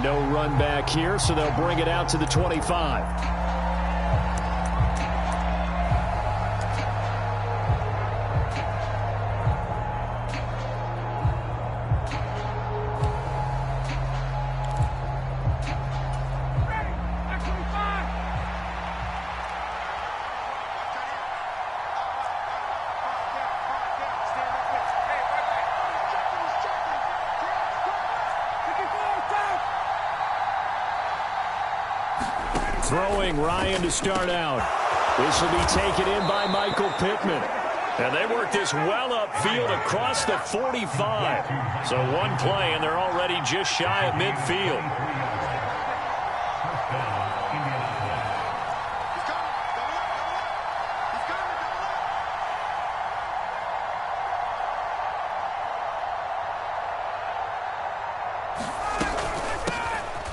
No run back here, so they'll bring it out to the 25. Throwing Ryan to start out. This will be taken in by Michael Pittman. And they work this well upfield across the 45. So one play, and they're already just shy of midfield.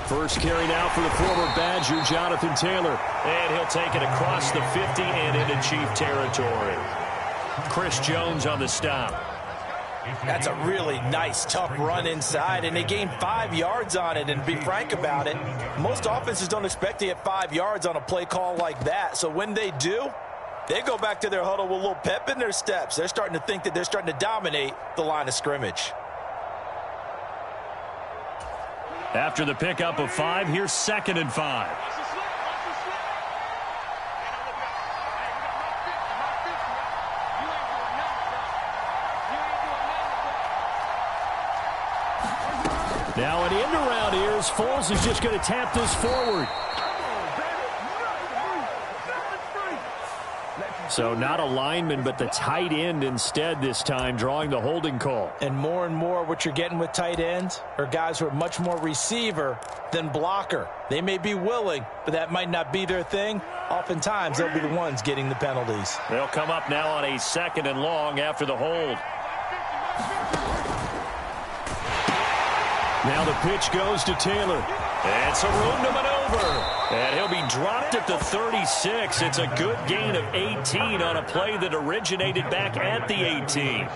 First carry now for the former Badger, Jonathan Taylor. And he'll take it across the 50 and into Chief territory. Chris Jones on the stop. That's a really nice, tough run inside, and they gained 5 yards on it. And to be frank about it, most offenses don't expect to get 5 yards on a play call like that. So when they do, they go back to their huddle with a little pep in their steps. They're starting to think that they're starting to dominate the line of scrimmage. After the pickup of 5, here's 2nd and 5. Now an end around here as Foles is just going to tap this forward. So not a lineman, but the tight end instead this time, drawing the holding call. And more what you're getting with tight ends are guys who are much more receiver than blocker. They may be willing, but that might not be their thing. Oftentimes, they'll be the ones getting the penalties. They'll come up now on a 2nd and long after the hold. Now the pitch goes to Taylor. It's a room to maneuver. And he'll be dropped at the 36. It's a good gain of 18 on a play that originated back at the 18.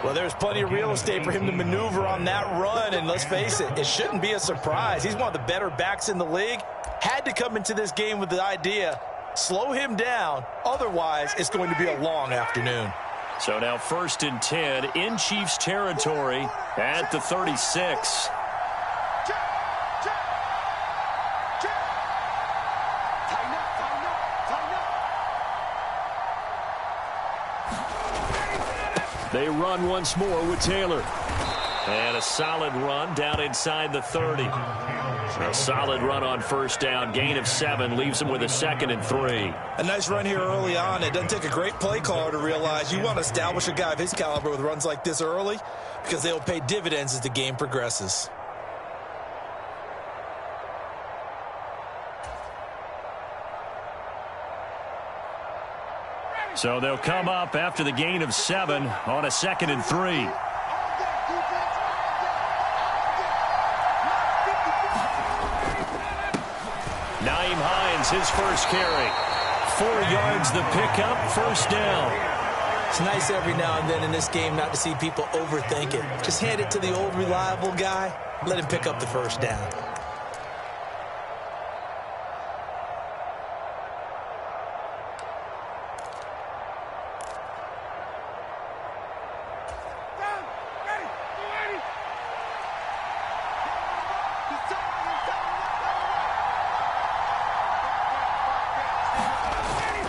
Well, there's plenty of real estate for him to maneuver on that run. And let's face it, it shouldn't be a surprise. He's one of the better backs in the league. Had to come into this game with the idea, slow him down. Otherwise, it's going to be a long afternoon. So now 1st and 10 in Chiefs territory at the 36. They run once more with Taylor. And a solid run down inside the 30. A solid run on 1st down. Gain of 7 leaves him with a 2nd and 3. A nice run here early on. It doesn't take a great play caller to realize you want to establish a guy of his caliber with runs like this early because they'll pay dividends as the game progresses. So they'll come up after the gain of 7 on a 2nd and 3. Nyheim Hines, his first carry. 4 yards the pickup, 1st down. It's nice every now and then in this game not to see people overthink it. Just hand it to the old reliable guy. Let him pick up the 1st down.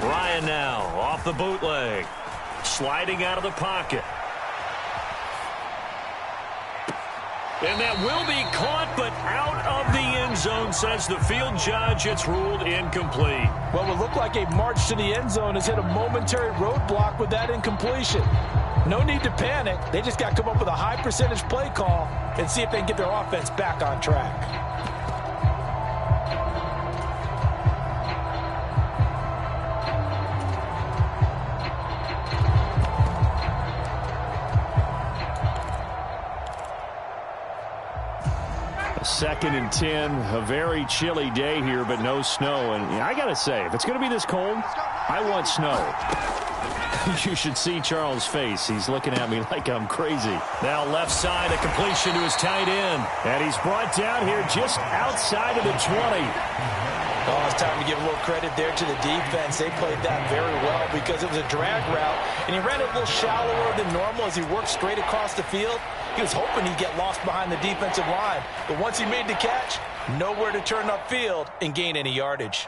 Ryan now off the bootleg. Sliding out of the pocket. And that will be caught, but out of the end zone, says the field judge. It's ruled incomplete. Well, it looked like a march to the end zone has hit a momentary roadblock with that incompletion. No need to panic. They just got to come up with a high percentage play call and see if they can get their offense back on track. Second and 10, a very chilly day here, but no snow. And I got to say, if it's going to be this cold, I want snow. You should see Charles' face. He's looking at me like I'm crazy. Now left side, a completion to his tight end. And he's brought down here just outside of the 20. Oh, it's time to give a little credit there to the defense. They played that very well because it was a drag route, and he ran it a little shallower than normal as he worked straight across the field. He was hoping he'd get lost behind the defensive line, but once he made the catch, nowhere to turn upfield and gain any yardage.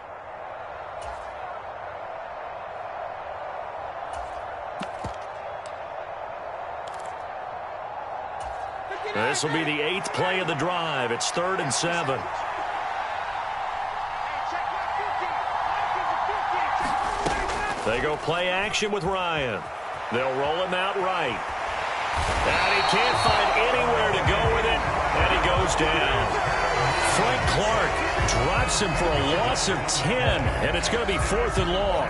This will be the 8th play of the drive. It's 3rd and 7. They go play action with Ryan. They'll roll him out right. And he can't find anywhere to go with it, and he goes down. Frank Clark drops him for a loss of 10, and it's going to be 4th and long.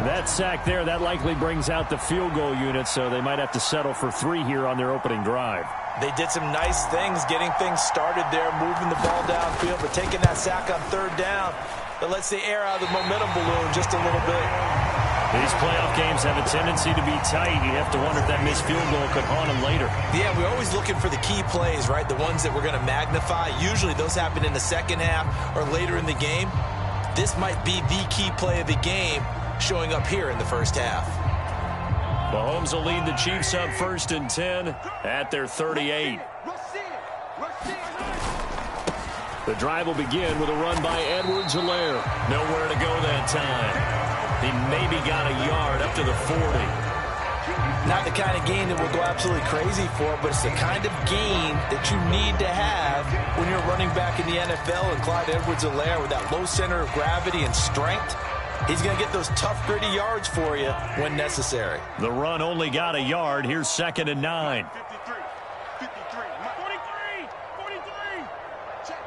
That sack there, that likely brings out the field goal unit, so they might have to settle for 3 here on their opening drive. They did some nice things getting things started there, moving the ball downfield, but taking that sack on 3rd down, that lets the air out of the momentum balloon just a little bit. These playoff games have a tendency to be tight. You have to wonder if that missed field goal could haunt them later. Yeah, we're always looking for the key plays, right? The ones that we're going to magnify. Usually those happen in the second half or later in the game. This might be the key play of the game showing up here in the first half. Mahomes will lead the Chiefs up 1st and 10 at their 38. The drive will begin with a run by Edwards-Helaire. Nowhere to go that time. He maybe got a yard up to the 40. Not the kind of gain that we'll go absolutely crazy for, but it's the kind of gain that you need to have when you're running back in the NFL. And Clyde Edwards-Helaire, with that low center of gravity and strength, he's going to get those tough, gritty yards for you when necessary. The run only got a yard. Here's 2nd and 9. 53. 43. Check.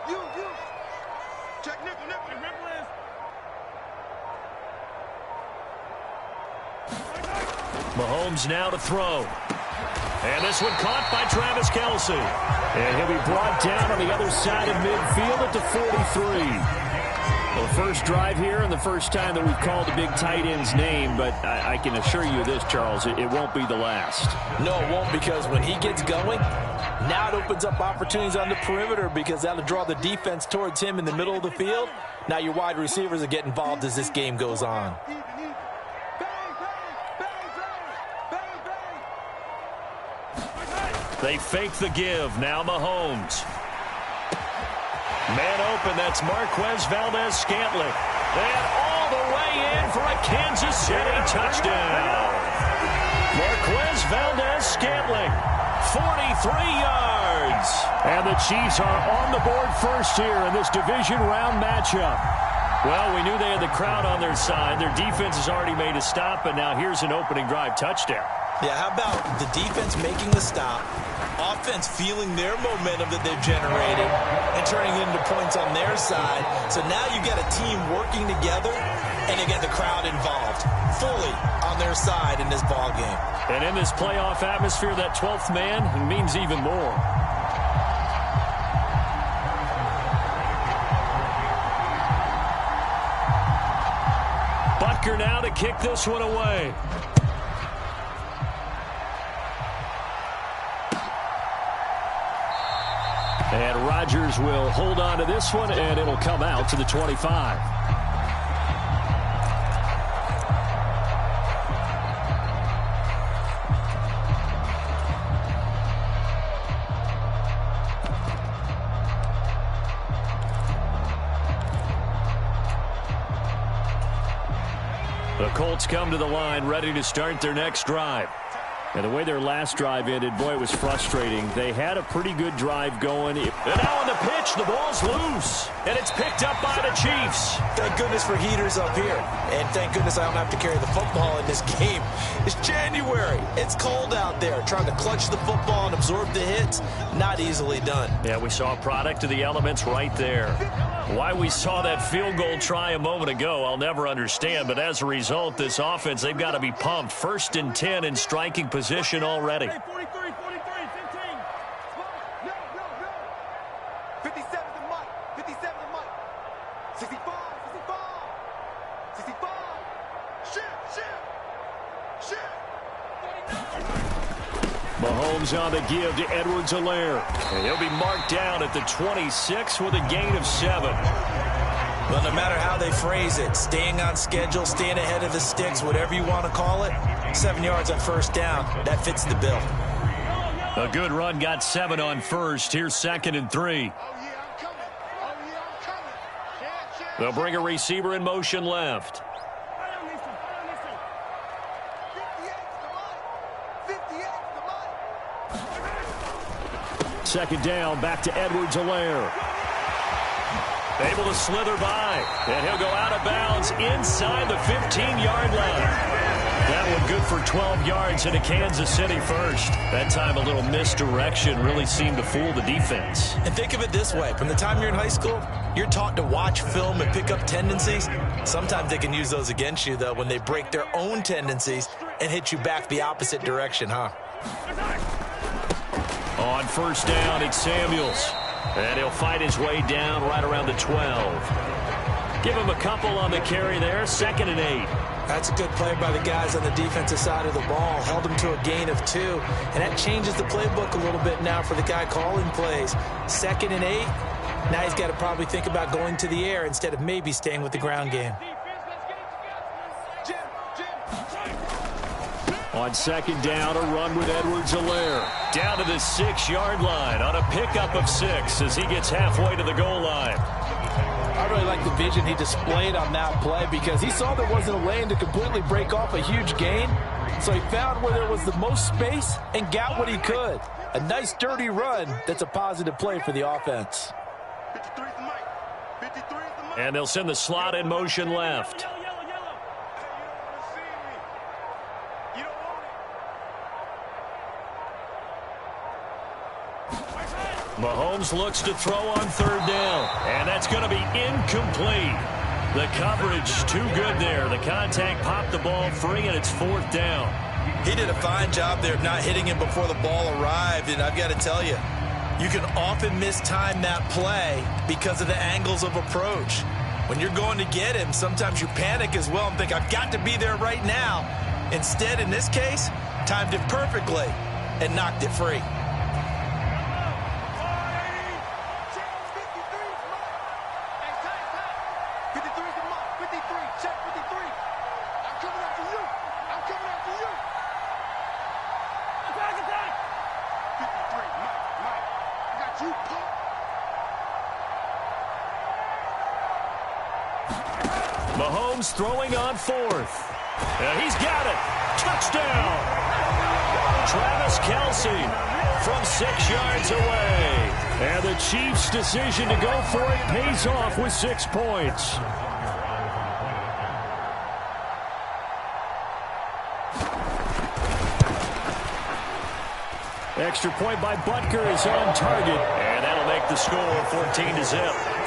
You. Check nickel. Mahomes now to throw. And this one caught by Travis Kelce. And he'll be brought down on the other side of midfield at the 43. Well, the first drive here and the first time that we've called a big tight end's name, but I can assure you this, Charles, it won't be the last. No, it won't, because when he gets going, now it opens up opportunities on the perimeter because that'll draw the defense towards him in the middle of the field. Now your wide receivers will get involved as this game goes on. They fake the give. Now Mahomes. Man open, that's Marquez Valdes-Scantling. And all the way in for a Kansas City touchdown. Marquez Valdes-Scantling, 43 yards. And the Chiefs are on the board first here in this division round matchup. Well, we knew they had the crowd on their side. Their defense has already made a stop, and now here's an opening drive touchdown. Yeah, how about the defense making the stop, offense feeling their momentum that they've generated and turning it into points on their side. So now you've got a team working together, and you get the crowd involved fully on their side in this ball game. And in this playoff atmosphere, that 12th man means even more. Butker now to kick this one away. And Rodgers will hold on to this one, and it'll come out to the 25. The Colts come to the line, ready to start their next drive. And the way their last drive ended, boy, it was frustrating. They had a pretty good drive going. And now on the pitch, the ball's loose. And it's picked up by the Chiefs. Thank goodness for heaters up here. And thank goodness I don't have to carry the football in this game. It's January. It's cold out there. Trying to clutch the football and absorb the hits, not easily done. Yeah, we saw a product of the elements right there. Why we saw that field goal try a moment ago, I'll never understand. But as a result, this offense, they've got to be pumped. 1st and 10 in striking position already. 43, 15. 57 to Mike. 57 to Mike. 65. Mahomes on the give to Edwards-Helaire. And he'll be marked down at the 26 with a gain of 7. Well, no matter how they phrase it, staying on schedule, staying ahead of the sticks, whatever you want to call it, 7 yards on first down, that fits the bill. A good run got 7 on first. Here's 2nd and 3. They'll bring a receiver in motion left. Second down, back to Edwards-Helaire. Able to slither by, and he'll go out of bounds inside the 15-yard line. That one good for 12 yards into Kansas City first. That time a little misdirection really seemed to fool the defense. And think of it this way. From the time you're in high school, you're taught to watch film and pick up tendencies. Sometimes they can use those against you, though, when they break their own tendencies and hit you back the opposite direction, huh? On first down, it's Samuels. And he'll fight his way down right around the 12. Give him a couple on the carry there. 2nd and 8. That's a good play by the guys on the defensive side of the ball. Held him to a gain of 2. And that changes the playbook a little bit now for the guy calling plays. 2nd and 8. Now he's got to probably think about going to the air instead of maybe staying with the ground game. On 2nd down, a run with Edwards-Helaire. Down to the 6-yard line on a pickup of 6 as he gets halfway to the goal line. I really like the vision he displayed on that play because he saw there wasn't a lane to completely break off a huge gain. So he found where there was the most space and got what he could. A nice, dirty run that's a positive play for the offense. And they'll send the slot in motion left. Mahomes looks to throw on 3rd down, and that's going to be incomplete. The coverage too good there. The contact popped the ball free, and it's 4th down. He did a fine job there of not hitting him before the ball arrived, and I've got to tell you, you can often mistime that play because of the angles of approach. When you're going to get him, sometimes you panic as well and think, I've got to be there right now. Instead, in this case, timed it perfectly and knocked it free. Mahomes throwing on 4th. He's got it. Touchdown. Travis Kelce from 6 yards away. And the Chiefs' decision to go for it pays off with 6 points. Extra point by Butker is on target. And that'll make the score 14-0.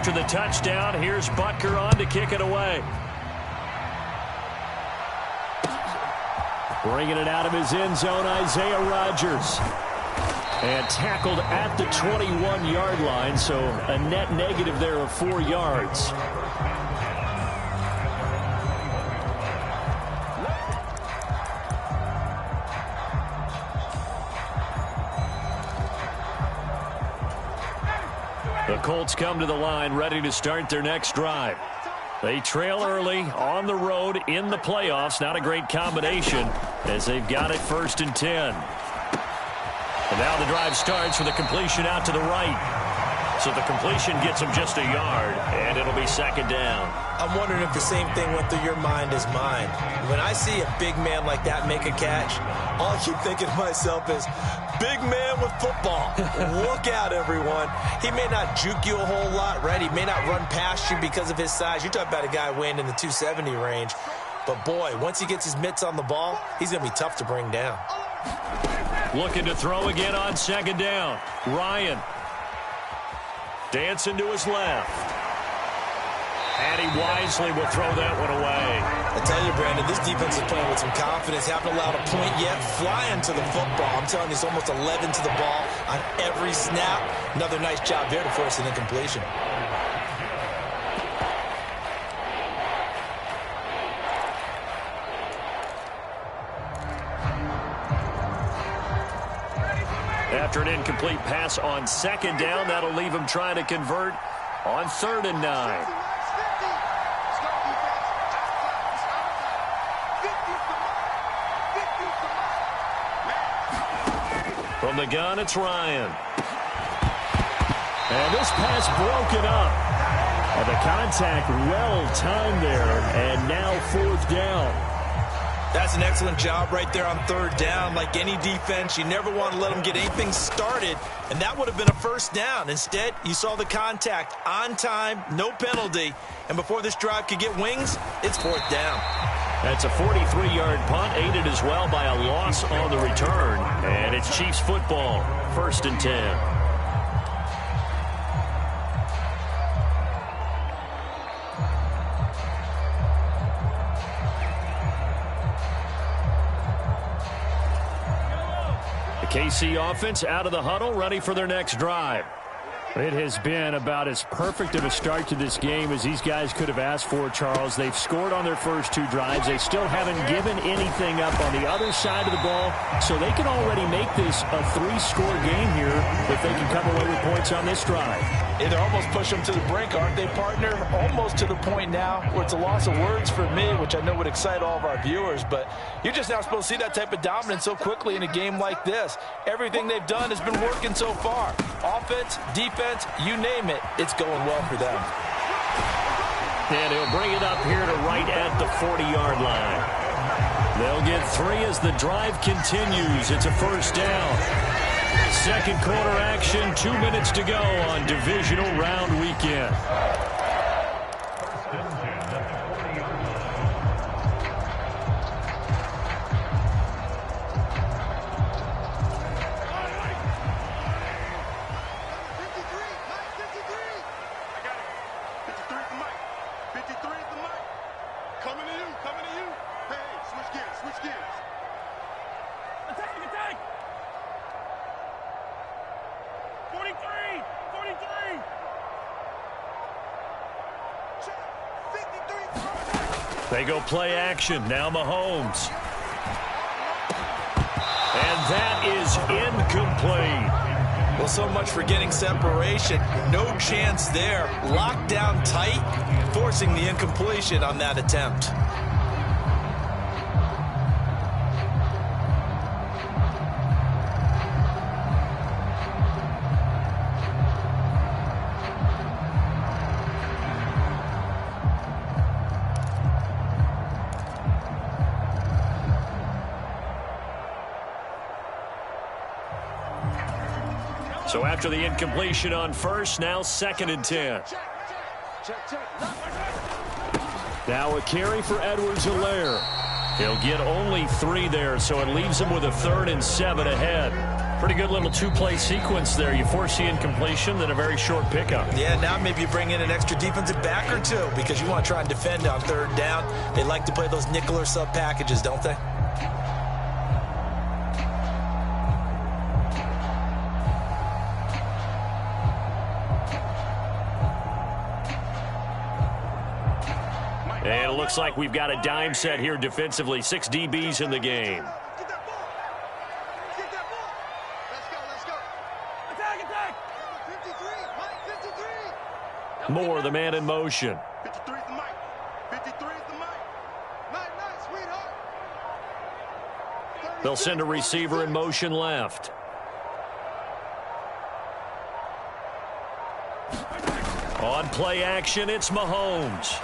After the touchdown, here's Butker on to kick it away. Bringing it out of his end zone, Isaiah Rodgers. And tackled at the 21-yard line, so a net negative there of 4 yards. The Colts come to the line ready to start their next drive. They trail early on the road in the playoffs. Not a great combination as they've got it 1st and 10. And now the drive starts with a completion out to the right. So the completion gets them just a yard, and it'll be 2nd down. I'm wondering if the same thing went through your mind as mine. When I see a big man like that make a catch, all I keep thinking to myself is, big man with football. Look out, everyone. He may not juke you a whole lot, right? He may not run past you because of his size. You're talking about a guy weighing in the 270 range. But, boy, once he gets his mitts on the ball, he's going to be tough to bring down. Looking to throw again on 2nd down. Ryan. Dancing to his left. And he wisely will throw that one away. I tell you, Brandon, this defense is playing with some confidence. Haven't allowed a point yet. Flying to the football. I'm telling you, it's almost 11 to the ball on every snap. Another nice job there to force an incompletion. After an incomplete pass on second down, that'll leave him trying to convert on 3rd and 9. From the gun, it's Ryan. And this pass broken up. And the contact well timed there, and now 4th down. That's an excellent job right there on 3rd down. Like any defense, you never want to let them get anything started, and that would have been a 1st down. Instead, you saw the contact on time, no penalty, and before this drive could get wings, it's 4th down. That's a 43-yard punt, aided as well by a loss on the return, and it's Chiefs football, 1st and 10. KC offense out of the huddle, ready for their next drive. It has been about as perfect of a start to this game as these guys could have asked for, Charles. They've scored on their first 2 drives. They still haven't given anything up on the other side of the ball, so they can already make this a 3-score game here if they can come away with points on this drive. Yeah, they're almost pushing them to the brink, aren't they, partner? Almost to the point now where it's a loss of words for me, which I know would excite all of our viewers, but you're just now supposed to see that type of dominance so quickly in a game like this. Everything they've done has been working so far. Offense, defense, you name it, it's going well for them. And he'll bring it up here to right at the 40-yard line. They'll get 3 as the drive continues. It's a 1st down. Second quarter action, 2 minutes to go on divisional round weekend. They go play action. Now Mahomes. And that is incomplete. Well, so much for getting separation. No chance there. Locked down tight, forcing the incompletion on that attempt. So after the incompletion on first, now 2nd and 10. Now a carry for Edwards-Helaire. He'll get only 3 there, so it leaves him with a 3rd and 7 ahead. Pretty good little 2-play sequence there. You force the incompletion, then a very short pickup. Yeah, now maybe you bring in an extra defensive back or 2 because you want to try and defend on 3rd down. They like to play those nickel or sub packages, don't they? And it looks like we've got a dime set here defensively. 6 DBs in the game. Get that ball. Get that ball. Let's go. Attack. 53. Mike, 53. Moore, the man in motion. 53 is the Mike. 53 is the Mike. Nice, sweetheart. They'll send a receiver in motion left. On play action, it's Mahomes.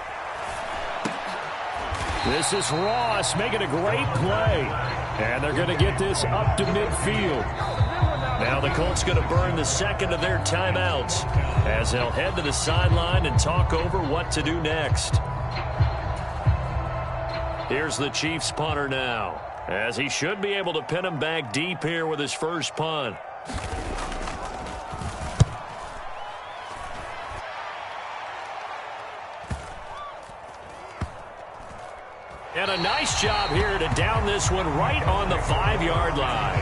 This is Ross making a great play. And they're going to get this up to midfield. Now the Colts going to burn the second of their timeouts as they'll head to the sideline and talk over what to do next. Here's the Chiefs punter now, as he should be able to pin him back deep here with his first punt. a nice job here to down this one right on the 5-yard line.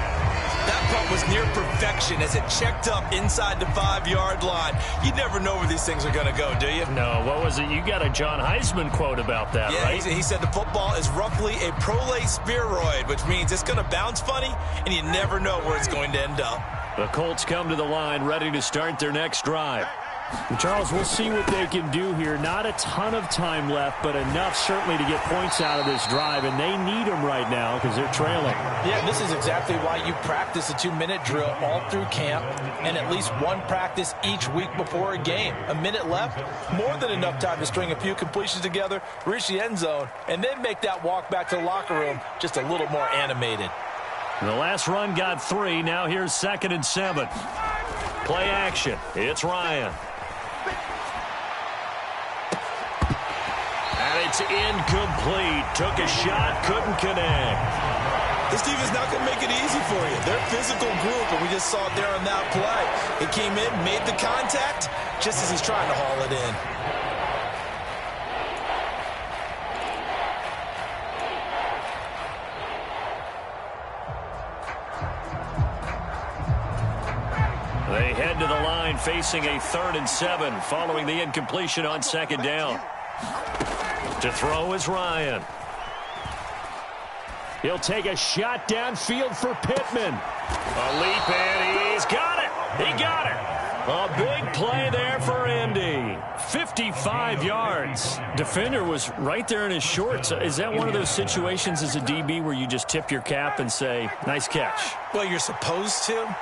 That punt was near perfection as it checked up inside the 5-yard line. You never know where these things are going to go, do you? No, what was it? You got a John Heisman quote about that, right? Yeah, he said the football is roughly a prolate spheroid, which means it's going to bounce funny, and you never know where it's going to end up. The Colts come to the line ready to start their next drive. And Charles, we'll see what they can do here. Not a ton of time left, but enough certainly to get points out of this drive, and they need them right now because they're trailing. Yeah, this is exactly why you practice a 2-minute drill all through camp and at least one practice each week before a game. A minute left, more than enough time to string a few completions together, reach the end zone, and then make that walk back to the locker room just a little more animated. The last run got 3. Now here's 2nd and 7. Play action. It's Ryan. And it's incomplete. Took a shot, couldn't connect. This defense is not going to make it easy for you. They're a physical group, and we just saw it there on that play. It came in, made the contact, just as he's trying to haul it in. They head to the line facing a 3rd and 7 following the incompletion on 2nd down. To throw is Ryan. He'll take a shot downfield for Pittman. A leap in. He's got it. He got it. A big play there for Indy. 55 yards. Defender was right there in his shorts. Is that one of those situations as a DB where you just tip your cap and say, nice catch? Well, you're supposed to.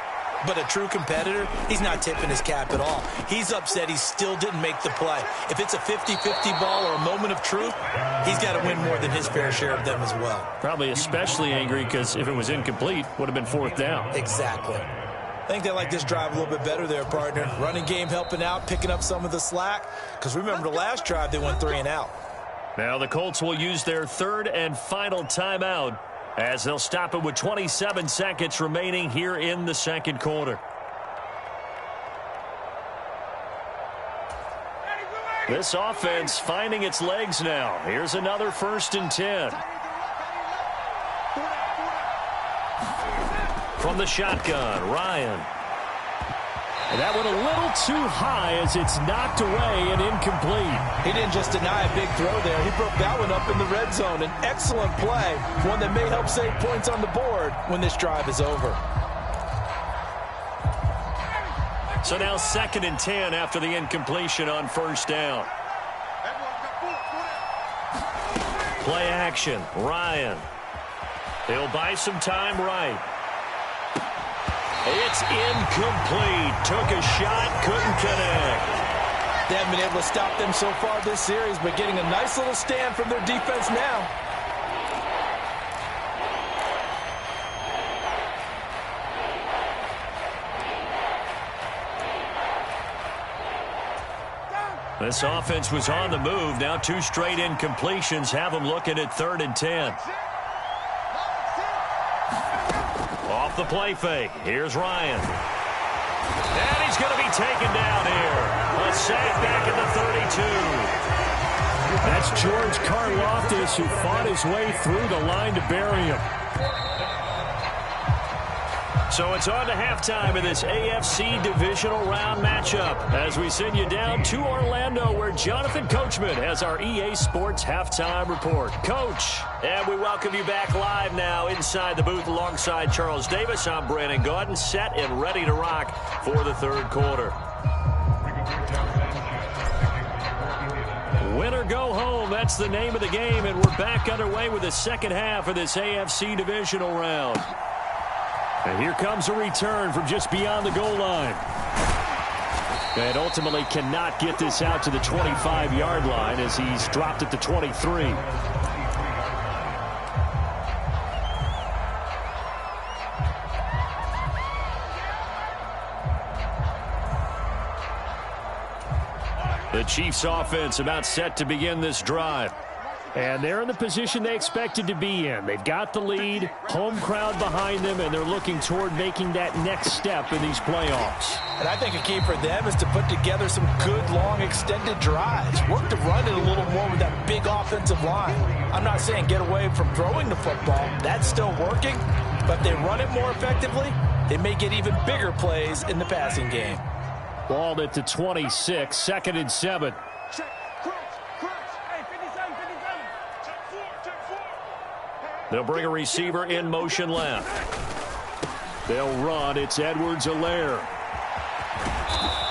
But a true competitor, he's not tipping his cap at all. He's upset he still didn't make the play. If it's a 50-50 ball or a moment of truth, he's got to win more than his fair share of them as well. Probably especially angry because if it was incomplete, would have been 4th down. Exactly. I think they like this drive a little bit better there, partner. Running game helping out, picking up some of the slack. Because remember the last drive, they went 3 and out. Now the Colts will use their 3rd and final timeout, as they'll stop it with 27 seconds remaining here in the 2nd quarter. This offense finding its legs now. Here's another 1st and 10. From the shotgun, Ryan. And that went a little too high as it's knocked away and incomplete. He didn't just deny a big throw there. He broke that one up in the red zone. An excellent play, one that may help save points on the board when this drive is over. So now 2nd and 10 after the incompletion on 1st down. Play action, Ryan. He'll buy some time right. It's incomplete. Took a shot, couldn't connect. They haven't been able to stop them so far this series, but getting a nice little stand from their defense now. This offense was on the move. Now 2 straight incompletions have them looking at 3rd and 10. Off the play fake. Here's Ryan. And he's going to be taken down here. A sack back at the 32. That's George Karlaftis, who fought his way through the line to bury him. So it's on to halftime of this AFC divisional round matchup as we send you down to Orlando where Jonathan Coachman has our EA Sports halftime report. Coach, and we welcome you back live now inside the booth alongside Charles Davis. I'm Brandon Gaudin, set and ready to rock for the 3rd quarter. Win or go home, that's the name of the game, and we're back underway with the 2nd half of this AFC divisional round. And here comes a return from just beyond the goal line. And ultimately cannot get this out to the 25-yard line as he's dropped at the 23. The Chiefs offense about set to begin this drive. And they're in the position they expected to be in. They've got the lead, home crowd behind them, and they're looking toward making that next step in these playoffs. And I think a key for them is to put together some good, long, extended drives. Work to run it a little more with that big offensive line. I'm not saying get away from throwing the football. That's still working. But if they run it more effectively, they may get even bigger plays in the passing game. Balled at the 26, 2nd and 7. They'll bring a receiver in motion left. They'll run. It's Edwards-Helaire.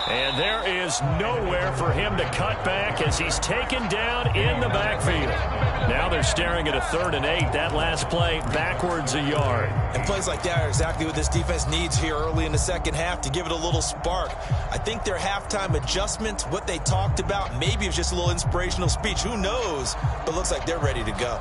And there is nowhere for him to cut back as he's taken down in the backfield. Now they're staring at a 3rd and 8. That last play backwards a yard. And plays like that are exactly what this defense needs here early in the second half to give it a little spark. I think their halftime adjustment, what they talked about, maybe it was just a little inspirational speech. Who knows? But it looks like they're ready to go.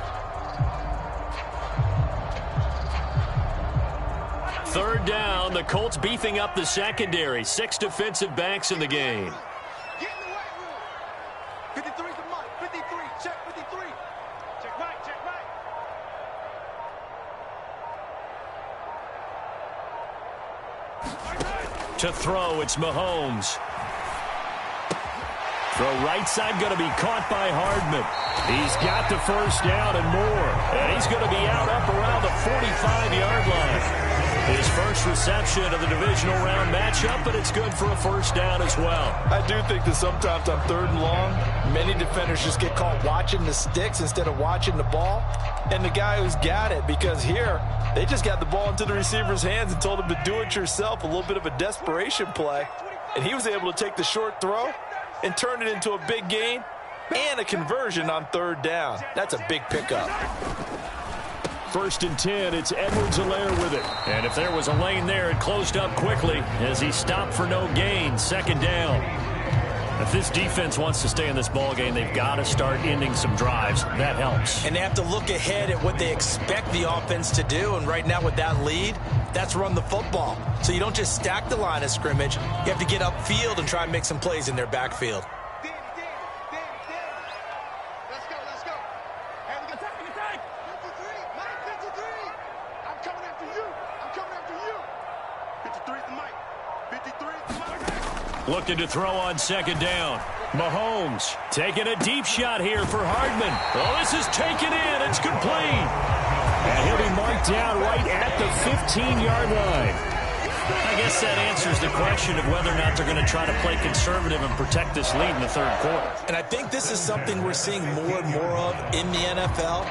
3rd down, the Colts beefing up the secondary. 6 defensive backs in the game. Get in the right room. 53 to Mike. 53. Check 53. Check Mike. Check Mike. To throw, it's Mahomes. Throw right side going to be caught by Hardman. He's got the 1st down and more. And he's going to be out up around the 45-yard line. His first reception of the divisional round matchup, but it's good for a 1st down as well. I do think that sometimes on 3rd and long, many defenders just get caught watching the sticks instead of watching the ball. And the guy who's got it, because here, they just got the ball into the receiver's hands and told him to do it yourself, a little bit of a desperation play. And he was able to take the short throw and turn it into a big gain and a conversion on 3rd down. That's a big pickup. 1st and 10, it's Edwards-Helaire with it. And if there was a lane there, it closed up quickly as he stopped for no gain. 2nd down. If this defense wants to stay in this ball game, they've got to start ending some drives. That helps. And they have to look ahead at what they expect the offense to do. And right now with that lead, that's run the football. So you don't just stack the line of scrimmage. You have to get upfield and try and make some plays in their backfield. Danny. Let's go. And we can attack. 53. Mike, 53. I'm coming after you. 53 is the Mike. 53 is the Mike. Looking to throw on 2nd down. Mahomes taking a deep shot here for Hardman. Oh, this is taken in. It's complete. And he'll be marked down right at the 15-yard line. I guess that answers the question of whether or not they're going to try to play conservative and protect this lead in the 3rd quarter. And I think this is something we're seeing more and more of in the NFL.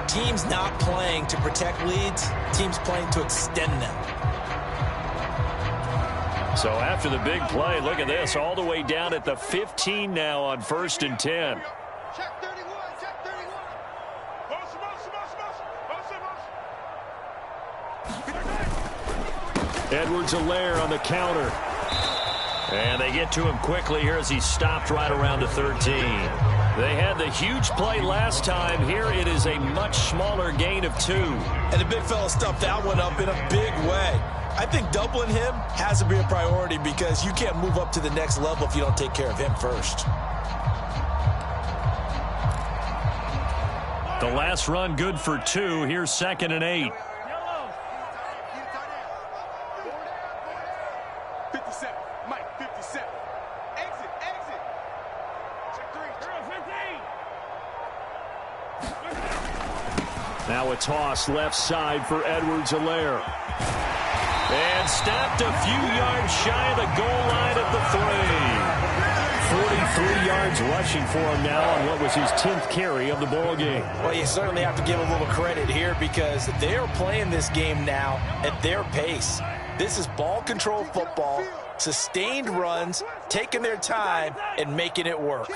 Teams not playing to protect leads, teams playing to extend them. So after the big play, look at this, all the way down at the 15 now on 1st and 10. Check 31. Edwards-Helaire on the counter. And they get to him quickly here as he stopped right around the 13. They had the huge play last time. Here it is a much smaller gain of 2. And the big fella stuffed that one up in a big way. I think doubling him has to be a priority because you can't move up to the next level if you don't take care of him first. The last run good for 2. Here's 2nd and 8. 57. Mike, 57. Exit. Check 3. Now a toss left side for Edwards-Helaire. And stopped a few yards shy of the goal line at the 3. 43 yards rushing for him now on what was his 10th carry of the ball game. Well, you certainly have to give a little credit here because they're playing this game now at their pace. This is ball control football, sustained runs, taking their time, and making it work.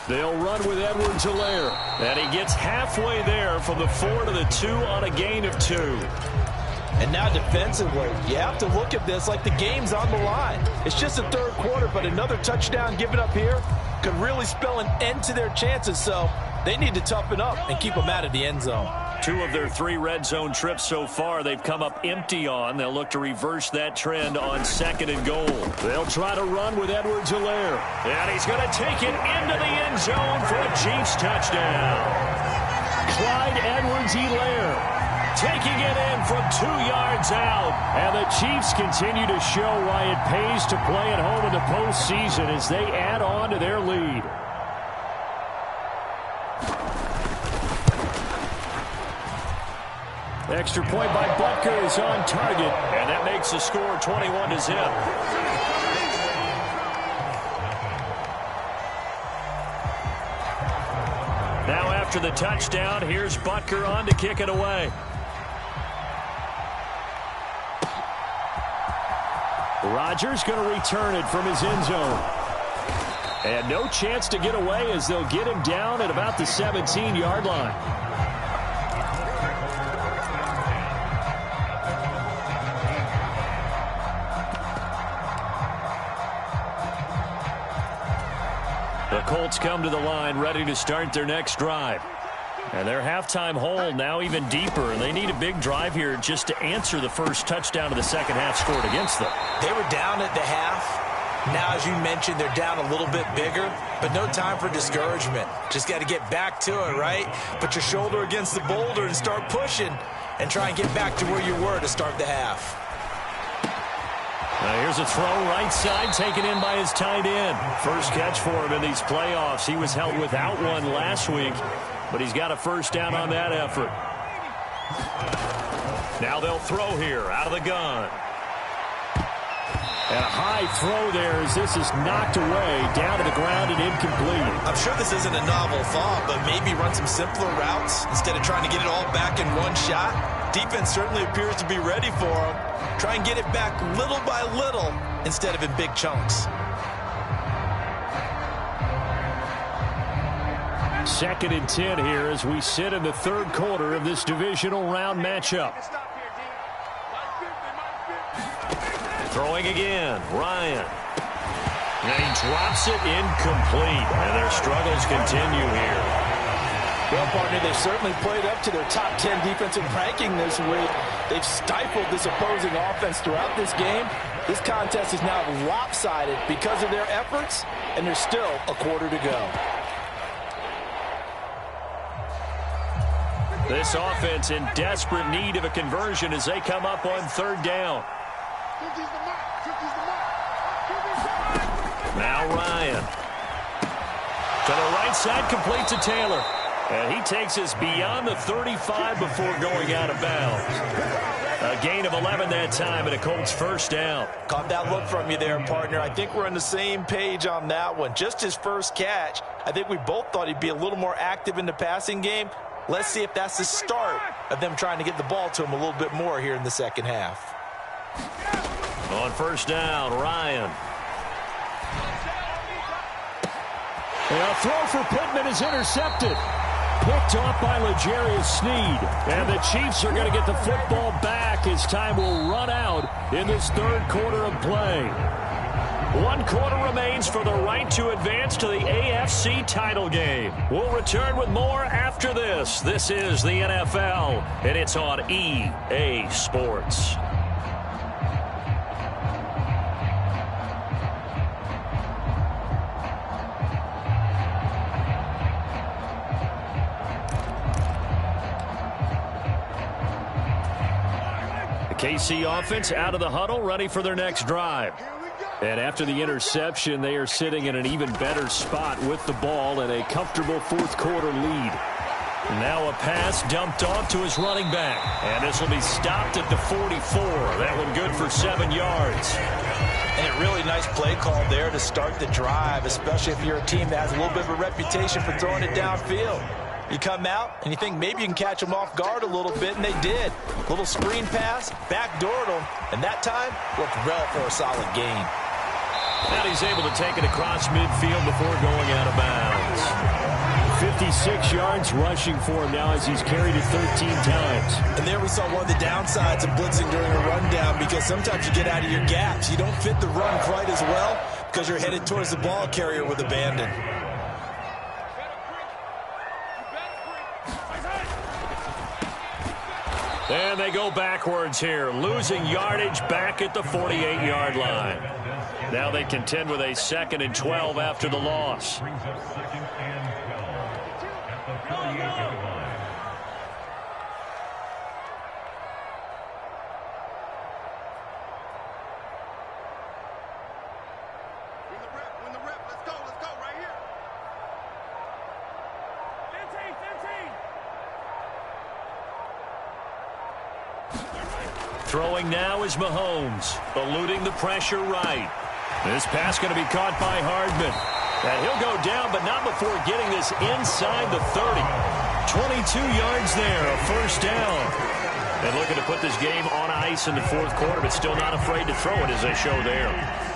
They'll run with Edwards-Helaire. And he gets halfway there from the 4 to the 2 on a gain of 2. And now defensively, you have to look at this like the game's on the line. It's just the 3rd quarter, but another touchdown given up here could really spell an end to their chances. So They need to toughen up and keep them out of the end zone. 2 of their 3 red zone trips so far they've come up empty on. They'll look to reverse that trend on 2nd and goal. They'll try to run with Edwards-Helaire. And he's going to take it into the end zone for a Chiefs touchdown. Clyde Edwards-Helaire taking it in from 2 yards out. And the Chiefs continue to show why it pays to play at home in the postseason as they add on to their lead. Extra point by Butker is on target, and that makes the score 21-0. Now after the touchdown, here's Butker on to kick it away. Rodgers going to return it from his end zone. And no chance to get away as they'll get him down at about the 17-yard line. The Colts come to the line ready to start their next drive. And their halftime hole now even deeper, and they need a big drive here just to answer the first touchdown of the second half scored against them. They were down at the half. Now, as you mentioned, they're down a little bit bigger, but no time for discouragement. Just got to get back to it, right? Put your shoulder against the boulder and start pushing and try and get back to where you were to start the half. Now here's a throw right side taken in by his tight end. First catch for him in these playoffs. He was held without one last week, but he's got a first down on that effort. Now they'll throw here out of the gun. And a high throw there as this is knocked away down to the ground and incomplete. I'm sure this isn't a novel thought, but maybe run some simpler routes instead of trying to get it all back in one shot. Defense certainly appears to be ready for him. Try and get it back little by little instead of in big chunks. 2nd and 10 here as we sit in the 3rd quarter of this divisional round matchup. Throwing again, Ryan. And he drops it incomplete. And their struggles continue here. Well, partner, they've certainly played up to their top 10 defensive ranking this week. They've stifled this opposing offense throughout this game. This contest is now lopsided because of their efforts, and there's still a quarter to go. This offense in desperate need of a conversion as they come up on 3rd down. Now Ryan. To the right side, complete to Taylor. And he takes us beyond the 35 before going out of bounds. A gain of 11 that time and a Colts first down. Caught that look from you there, partner. I think we're on the same page on that one. Just his first catch. I think we both thought he'd be a little more active in the passing game. Let's see if that's the start of them trying to get the ball to him a little bit more here in the second half. On first down, Ryan. And a throw for Pittman is intercepted. Picked off by L'Jarius Sneed. And the Chiefs are going to get the football back as time will run out in this 3rd quarter of play. 1 quarter remains for the right to advance to the AFC title game. We'll return with more after this. This is the NFL, and it's on EA Sports. KC offense out of the huddle, ready for their next drive. And after the interception, they are sitting in an even better spot with the ball and a comfortable 4th quarter lead. Now a pass dumped off to his running back. And this will be stopped at the 44. That one good for 7 yards. And a really nice play call there to start the drive, especially if you're a team that has a little bit of a reputation for throwing it downfield. You come out and you think maybe you can catch them off guard a little bit, and they did. Little screen pass, backdoored them, and that time looked well for a solid gain. And he's able to take it across midfield before going out of bounds. 56 yards rushing for him now as he's carried it 13 times. And there we saw one of the downsides of blitzing during a rundown, because sometimes you get out of your gaps. You don't fit the run quite as well because you're headed towards the ball carrier with abandon. And they go backwards here, losing yardage back at the 48-yard line. Now they contend with a 2nd and 12 after the loss. Win the rep. Let's go right here. 15. Throwing now is Mahomes, eluding the pressure right. This pass going to be caught by Hardman. And he'll go down, but not before getting this inside the 30. 22 yards there, a first down. And looking to put this game on ice in the 4th quarter, but still not afraid to throw it as they show there.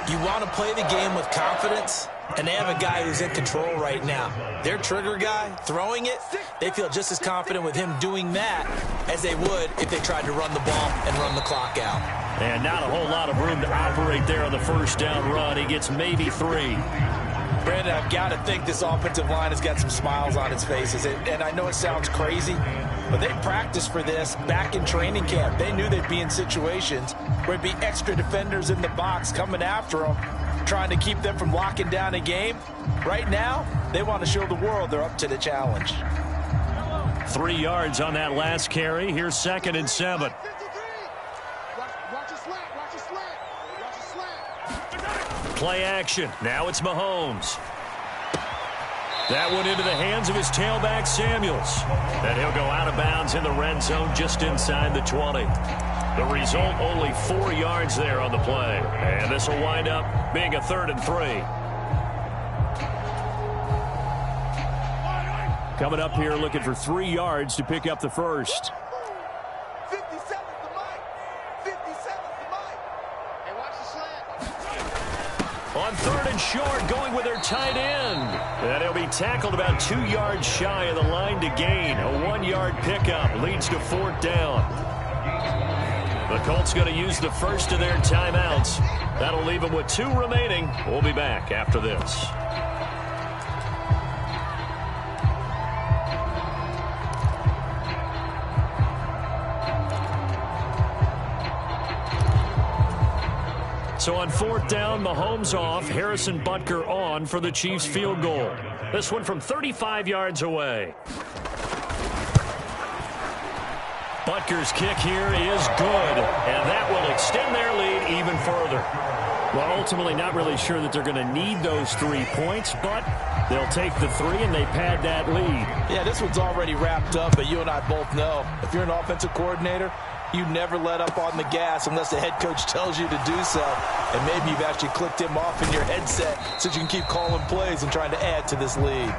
You want to play the game with confidence, and they have a guy who's in control right now. Their trigger guy, throwing it, they feel just as confident with him doing that as they would if they tried to run the ball and run the clock out. And not a whole lot of room to operate there on the first down run. He gets maybe 3. Brandon, I've got to think this offensive line has got some smiles on its faces. And I know it sounds crazy, but they practiced for this back in training camp. They knew they'd be in situations where it'd be extra defenders in the box coming after them, trying to keep them from locking down a game. Right now, they want to show the world they're up to the challenge. 3 yards on that last carry. Here's 2nd and 7. Play action. Now it's Mahomes. That one into the hands of his tailback, Samuels. And he'll go out of bounds in the red zone just inside the 20. The result, only 4 yards there on the play. And this will wind up being a 3rd and 3. Coming up here looking for 3 yards to pick up the first. 57's the mic. 57's the mic. Hey, watch the slant. On 3rd and short, going with their tight end. And he'll be tackled about 2 yards shy of the line to gain. A 1-yard pickup leads to 4th down. The Colts going to use the first of their timeouts. That'll leave them with 2 remaining. We'll be back after this. So on 4th down, Mahomes off, Harrison Butker on for the Chiefs field goal. This one from 35 yards away. Butker's kick here is good, and that will extend their lead even further. Well, ultimately not really sure that they're going to need those 3 points, but they'll take the 3 and they pad that lead. Yeah, this one's already wrapped up, but you and I both know if you're an offensive coordinator, you never let up on the gas unless the head coach tells you to do so. And maybe you've actually clicked him off in your headset so you can keep calling plays and trying to add to this lead.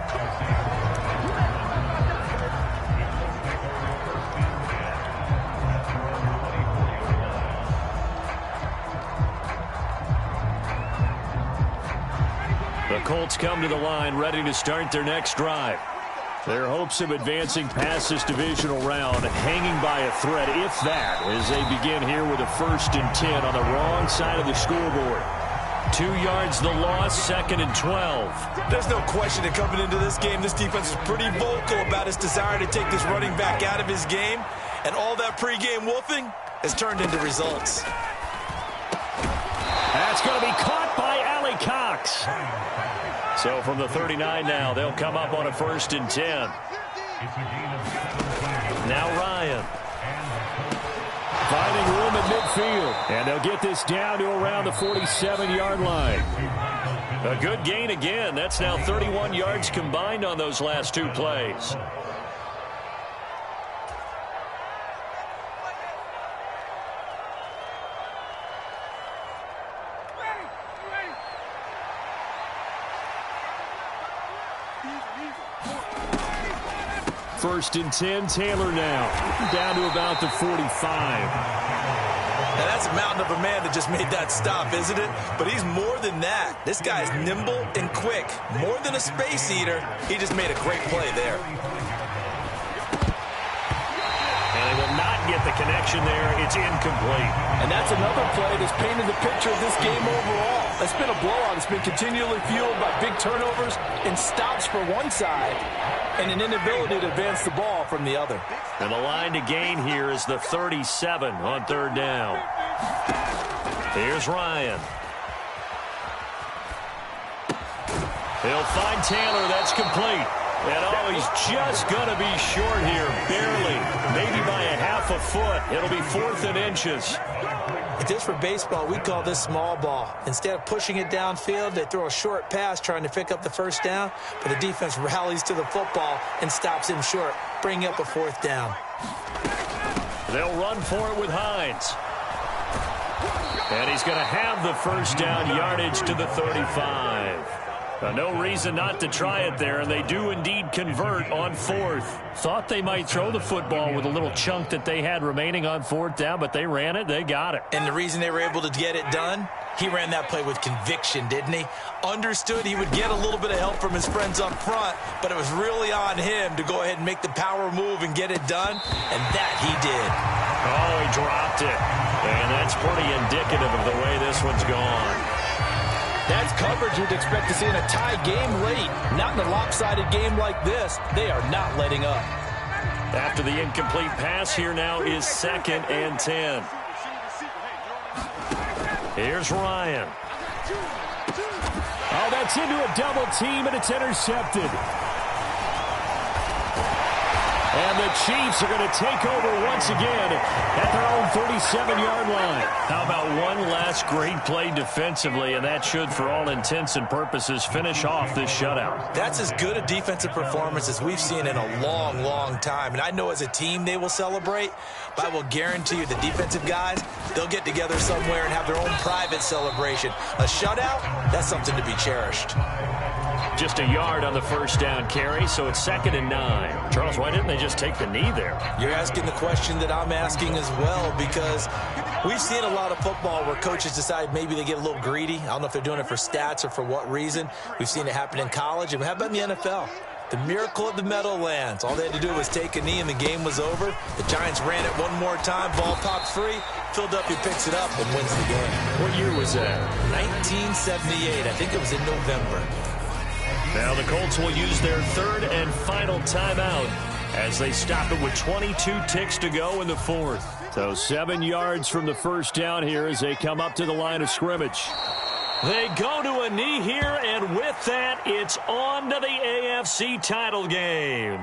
The Colts come to the line ready to start their next drive. Their hopes of advancing past this divisional round hanging by a thread, if that, as they begin here with a 1st and 10 on the wrong side of the scoreboard. 2 yards the loss, 2nd and 12. There's no question that coming into this game, this defense is pretty vocal about its desire to take this running back out of his game, and all that pregame wolfing has turned into results. That's going to be caught by Allie Cox. So from the 39 now, they'll come up on a 1st and 10. Now Ryan. Finding room at midfield. And they'll get this down to around the 47-yard line. A good gain again. That's now 31 yards combined on those last 2 plays. First and 10, Taylor now. Down to about the 45. Now that's a mountain of a man that just made that stop, isn't it? But he's more than that. This guy's nimble and quick. More than a space eater, he just made a great play there. And they will not get the the connection there. It's incomplete. And that's another play that's painted the picture of this game overall. It's been a blowout. It's been continually fueled by big turnovers and stops for one side and an inability to advance the ball from the other. And the line to gain here is the 37 on third down. Here's Ryan. He'll find Taylor. That's complete. And oh, he's just going to be short here, barely, maybe by a half a foot. It'll be 4th and inches. Just for baseball, we call this small ball. Instead of pushing it downfield, they throw a short pass trying to pick up the first down, but the defense rallies to the football and stops him short, bringing up a 4th down. They'll run for it with Hines. And he's going to have the first down, yardage to the 35. No reason not to try it there, and they do indeed convert on 4th. Thought they might throw the football with a little chunk that they had remaining on 4th down, but they ran it, they got it. And the reason they were able to get it done, he ran that play with conviction, didn't he? Understood he would get a little bit of help from his friends up front, but it was really on him to go ahead and make the power move and get it done, and that he did. Oh, he dropped it. And that's pretty indicative of the way this one's gone. That's coverage you'd expect to see in a tie game late. Not in a lopsided game like this. They are not letting up. After the incomplete pass, here now is 2nd and 10. Here's Ryan. Oh, that's into a double team, and it's intercepted. And the Chiefs are going to take over once again at their own 37-yard line. How about one last great play defensively, and that should, for all intents and purposes, finish off this shutout. That's as good a defensive performance as we've seen in a long, long time. And I know as a team they will celebrate, but I will guarantee you the defensive guys, they'll get together somewhere and have their own private celebration. A shutout, that's something to be cherished. Just a yard on the first down carry, so it's 2nd and 9. Charles, why didn't they just take the knee there? You're asking the question that I'm asking as well, because we've seen a lot of football where coaches decide maybe they get a little greedy. I don't know if they're doing it for stats or for what reason. We've seen it happen in college, and how about in the NFL? The miracle of the Meadowlands. All they had to do was take a knee, and the game was over. The Giants ran it one more time. Ball popped free. Philadelphia picks it up and wins the game. What year was that? 1978. I think it was in November. Now the Colts will use their 3rd and final timeout as they stop it with 22 ticks to go in the 4th. So 7 yards from the first down here as they come up to the line of scrimmage. They go to a knee here, and with that, it's on to the AFC title game.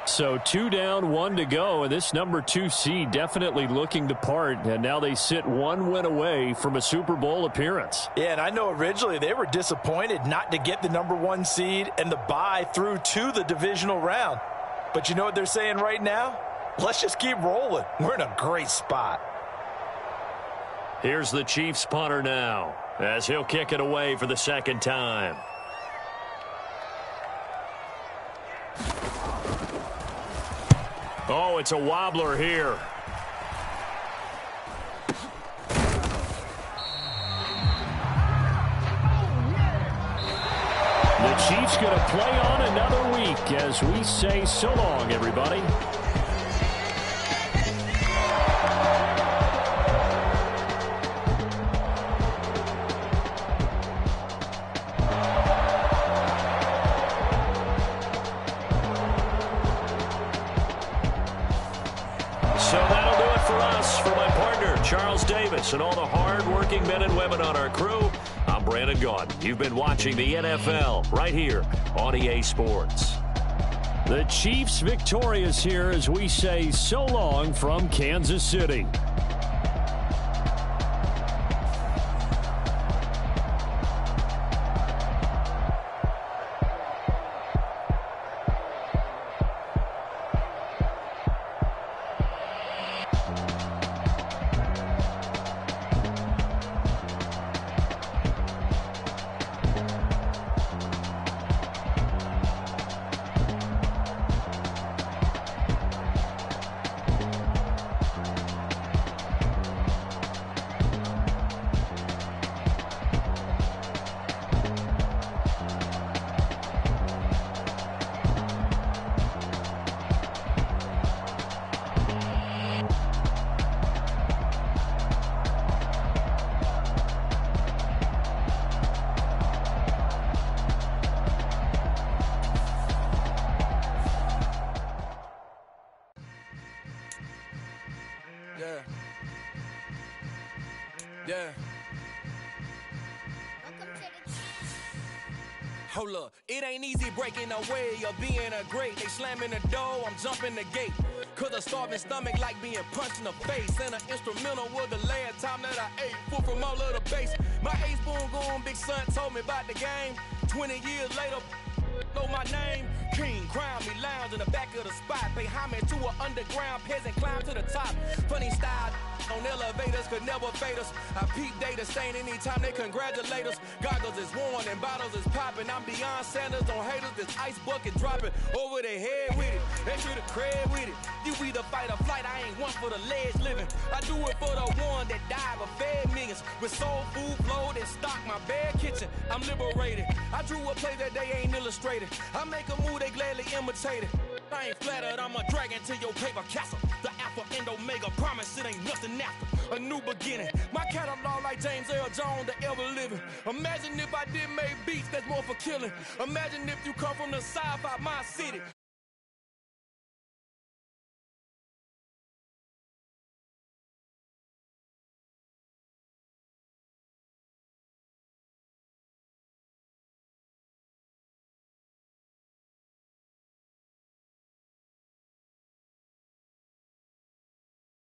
So 2 down, 1 to go, and this number 2 seed definitely looking to part, and now they sit 1 win away from a Super Bowl appearance. Yeah, and I know originally they were disappointed not to get the number 1 seed and the bye through to the divisional round. But you know what they're saying right now? Let's just keep rolling. We're in a great spot. Here's the Chiefs punter now, as he'll kick it away for the 2nd time. Oh, it's a wobbler here. The Chiefs going to play on another week as we say so long, everybody. So that'll do it for us. For my partner, Charles Davis, and all the hard-working men and women on our crew, I'm Brandon Gaudin. You've been watching the NFL right here on EA Sports. The Chiefs victorious here as we say so long from Kansas City. Yeah. Yeah. Hold up, it ain't easy breaking away or being a great. They slamming the door, I'm jumping the gate. Cause a starving stomach like being punched in the face. And an instrumental was the last time that I ate food from all of the base. My ace boom goon, big son told me about the game. 20 years later, know my name. King, crown me, lounge in the back of the spot. Pay homage to an underground peasant, climb to the top. Funny style on elevators could never fade us. I peep data stain anytime they congratulate us. Goggles is worn and bottles is popping. I'm beyond Sanders on haters, this ice bucket dropping over their head with it. They should have cred with it. You either fight or flight, I ain't one for the ledge living. I do it for the one that died but fed millions. With soul food flowed and stock my bad kitchen. I'm liberated. I drew a play that they ain't illustrated. I make a move, they gladly imitate it. I ain't flattered, I'm a dragon to your paper castle. The Alpha and Omega, promise it ain't nothing after. A new beginning. My catalog like James Earl Jones, the ever living. Imagine if I did make beats that's more for killing. Imagine if you come from the sci-fi, my city.